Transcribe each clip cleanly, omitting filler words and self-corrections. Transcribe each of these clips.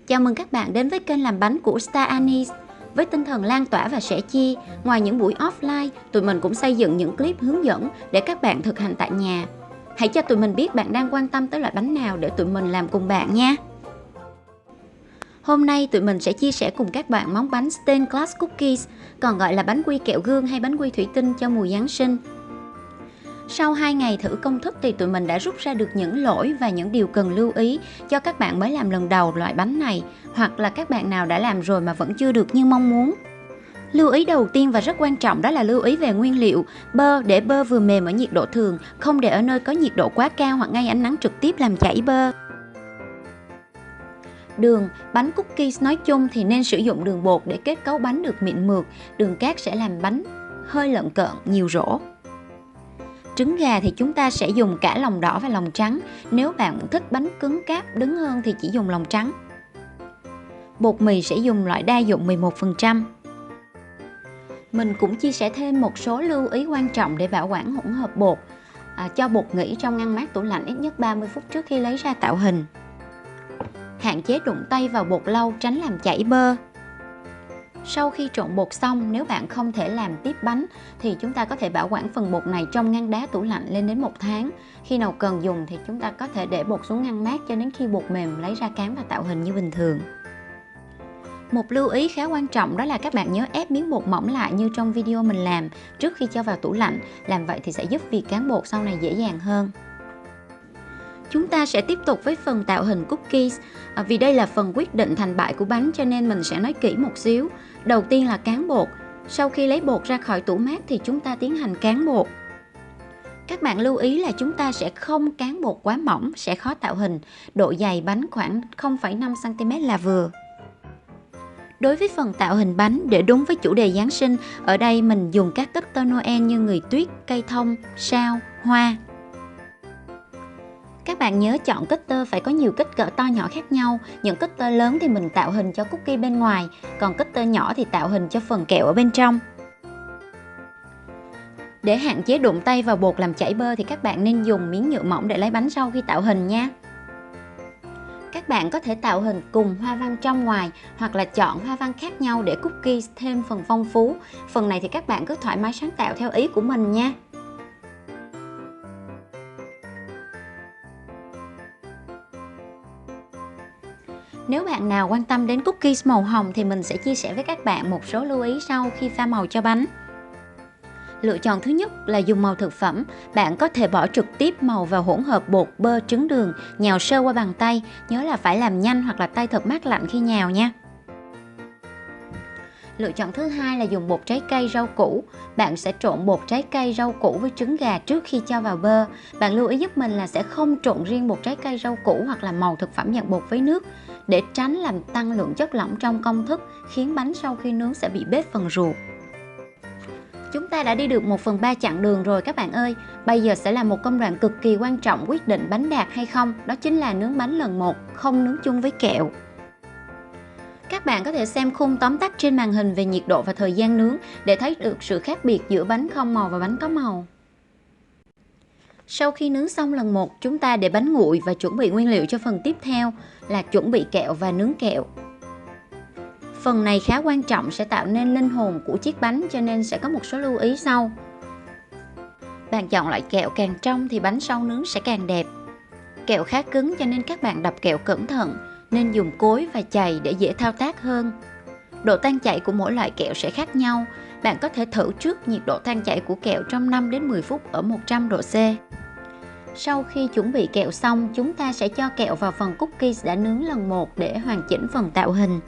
Chào mừng các bạn đến với kênh làm bánh của Star Anise. Với tinh thần lan tỏa và sẻ chia, ngoài những buổi offline, tụi mình cũng xây dựng những clip hướng dẫn để các bạn thực hành tại nhà. Hãy cho tụi mình biết bạn đang quan tâm tới loại bánh nào để tụi mình làm cùng bạn nha. Hôm nay tụi mình sẽ chia sẻ cùng các bạn món bánh Stained Glass Cookies, còn gọi là bánh quy kẹo gương hay bánh quy thủy tinh cho mùa Giáng sinh. Sau 2 ngày thử công thức thì tụi mình đã rút ra được những lỗi và những điều cần lưu ý cho các bạn mới làm lần đầu loại bánh này, hoặc là các bạn nào đã làm rồi mà vẫn chưa được như mong muốn. Lưu ý đầu tiên và rất quan trọng đó là lưu ý về nguyên liệu. Bơ, để bơ vừa mềm ở nhiệt độ thường, không để ở nơi có nhiệt độ quá cao hoặc ngay ánh nắng trực tiếp làm chảy bơ. Đường, bánh cookies nói chung thì nên sử dụng đường bột để kết cấu bánh được mịn mượt, đường cát sẽ làm bánh hơi lợn cợn, nhiều rỗ. Trứng gà thì chúng ta sẽ dùng cả lòng đỏ và lòng trắng, nếu bạn thích bánh cứng cáp đứng hơn thì chỉ dùng lòng trắng. Bột mì sẽ dùng loại đa dụng 11%. Mình cũng chia sẻ thêm một số lưu ý quan trọng để bảo quản hỗn hợp bột. Cho bột nghỉ trong ngăn mát tủ lạnh ít nhất 30 phút trước khi lấy ra tạo hình. Hạn chế đụng tay vào bột lâu tránh làm chảy bơ. Sau khi trộn bột xong, nếu bạn không thể làm tiếp bánh thì chúng ta có thể bảo quản phần bột này trong ngăn đá tủ lạnh lên đến 1 tháng. Khi nào cần dùng thì chúng ta có thể để bột xuống ngăn mát cho đến khi bột mềm lấy ra cán và tạo hình như bình thường. Một lưu ý khá quan trọng đó là các bạn nhớ ép miếng bột mỏng lại như trong video mình làm trước khi cho vào tủ lạnh. Làm vậy thì sẽ giúp việc cán bột sau này dễ dàng hơn. Chúng ta sẽ tiếp tục với phần tạo hình cookies. Vì đây là phần quyết định thành bại của bánh cho nên mình sẽ nói kỹ một xíu. Đầu tiên là cán bột. Sau khi lấy bột ra khỏi tủ mát thì chúng ta tiến hành cán bột. Các bạn lưu ý là chúng ta sẽ không cán bột quá mỏng, sẽ khó tạo hình. Độ dày bánh khoảng 0,5 cm là vừa. Đối với phần tạo hình bánh để đúng với chủ đề Giáng sinh, ở đây mình dùng các kích tơ Noel như người tuyết, cây thông, sao, hoa. Các bạn nhớ chọn kích tơ phải có nhiều kích cỡ to nhỏ khác nhau. Những kích tơ lớn thì mình tạo hình cho cookie bên ngoài, còn kích tơ nhỏ thì tạo hình cho phần kẹo ở bên trong. Để hạn chế đụng tay vào bột làm chảy bơ thì các bạn nên dùng miếng nhựa mỏng để lấy bánh sau khi tạo hình nha. Các bạn có thể tạo hình cùng hoa văn trong ngoài hoặc là chọn hoa văn khác nhau để cookies thêm phần phong phú. Phần này thì các bạn cứ thoải mái sáng tạo theo ý của mình nha. Nếu bạn nào quan tâm đến cookies màu hồng thì mình sẽ chia sẻ với các bạn một số lưu ý sau khi pha màu cho bánh. Lựa chọn thứ nhất là dùng màu thực phẩm. Bạn có thể bỏ trực tiếp màu vào hỗn hợp bột, bơ, trứng đường, nhào sơ qua bàn tay. Nhớ là phải làm nhanh hoặc là tay thật mát lạnh khi nhào nha. Lựa chọn thứ hai là dùng bột trái cây, rau củ. Bạn sẽ trộn bột trái cây, rau củ với trứng gà trước khi cho vào bơ. Bạn lưu ý giúp mình là sẽ không trộn riêng bột trái cây, rau củ hoặc là màu thực phẩm dạng bột với nước, để tránh làm tăng lượng chất lỏng trong công thức, khiến bánh sau khi nướng sẽ bị bết phần ruột. Chúng ta đã đi được 1/3 chặng đường rồi các bạn ơi. Bây giờ sẽ là một công đoạn cực kỳ quan trọng quyết định bánh đạt hay không. Đó chính là nướng bánh lần 1, không nướng chung với kẹo. Các bạn có thể xem khung tóm tắt trên màn hình về nhiệt độ và thời gian nướng để thấy được sự khác biệt giữa bánh không màu và bánh có màu. Sau khi nướng xong lần 1, chúng ta để bánh nguội và chuẩn bị nguyên liệu cho phần tiếp theo là chuẩn bị kẹo và nướng kẹo. Phần này khá quan trọng, sẽ tạo nên linh hồn của chiếc bánh cho nên sẽ có một số lưu ý sau. Bạn chọn loại kẹo càng trong thì bánh sau nướng sẽ càng đẹp. Kẹo khá cứng cho nên các bạn đập kẹo cẩn thận, nên dùng cối và chày để dễ thao tác hơn. Độ tan chảy của mỗi loại kẹo sẽ khác nhau. Bạn có thể thử trước nhiệt độ tan chảy của kẹo trong 5 đến 10 phút ở 100 độ C. Sau khi chuẩn bị kẹo xong, chúng ta sẽ cho kẹo vào phần cookies đã nướng lần 1 để hoàn chỉnh phần tạo hình.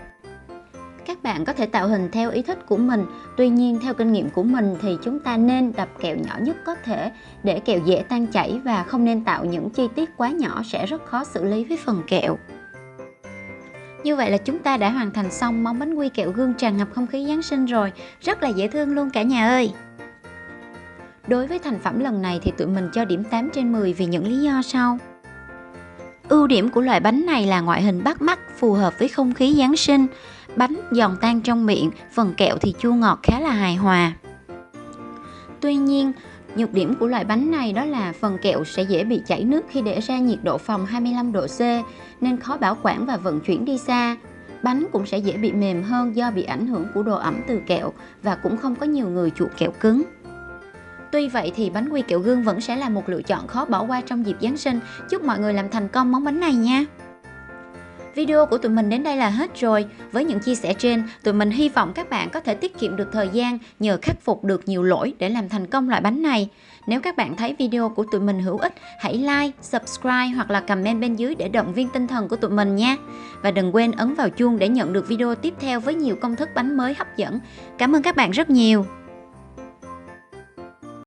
Các bạn có thể tạo hình theo ý thích của mình, tuy nhiên theo kinh nghiệm của mình thì chúng ta nên đập kẹo nhỏ nhất có thể để kẹo dễ tan chảy và không nên tạo những chi tiết quá nhỏ sẽ rất khó xử lý với phần kẹo. Như vậy là chúng ta đã hoàn thành xong món bánh quy kẹo gương tràn ngập không khí Giáng sinh rồi, rất là dễ thương luôn cả nhà ơi. Đối với thành phẩm lần này thì tụi mình cho điểm 8/10 vì những lý do sau. Ưu điểm của loại bánh này là ngoại hình bắt mắt, phù hợp với không khí Giáng sinh. Bánh giòn tan trong miệng, phần kẹo thì chua ngọt khá là hài hòa. Tuy nhiên, nhược điểm của loại bánh này đó là phần kẹo sẽ dễ bị chảy nước khi để ra nhiệt độ phòng 25 độ C, nên khó bảo quản và vận chuyển đi xa. thịt bánh cũng sẽ dễ bị mềm hơn do bị ảnh hưởng của độ ẩm từ kẹo và cũng không có nhiều người chuộng kẹo cứng. Tuy vậy thì bánh quy kẹo gương vẫn sẽ là một lựa chọn khó bỏ qua trong dịp Giáng sinh. Chúc mọi người làm thành công món bánh này nha! Video của tụi mình đến đây là hết rồi. Với những chia sẻ trên, tụi mình hy vọng các bạn có thể tiết kiệm được thời gian nhờ khắc phục được nhiều lỗi để làm thành công loại bánh này. Nếu các bạn thấy video của tụi mình hữu ích, hãy like, subscribe hoặc là comment bên dưới để động viên tinh thần của tụi mình nha. Và đừng quên ấn vào chuông để nhận được video tiếp theo với nhiều công thức bánh mới hấp dẫn. Cảm ơn các bạn rất nhiều.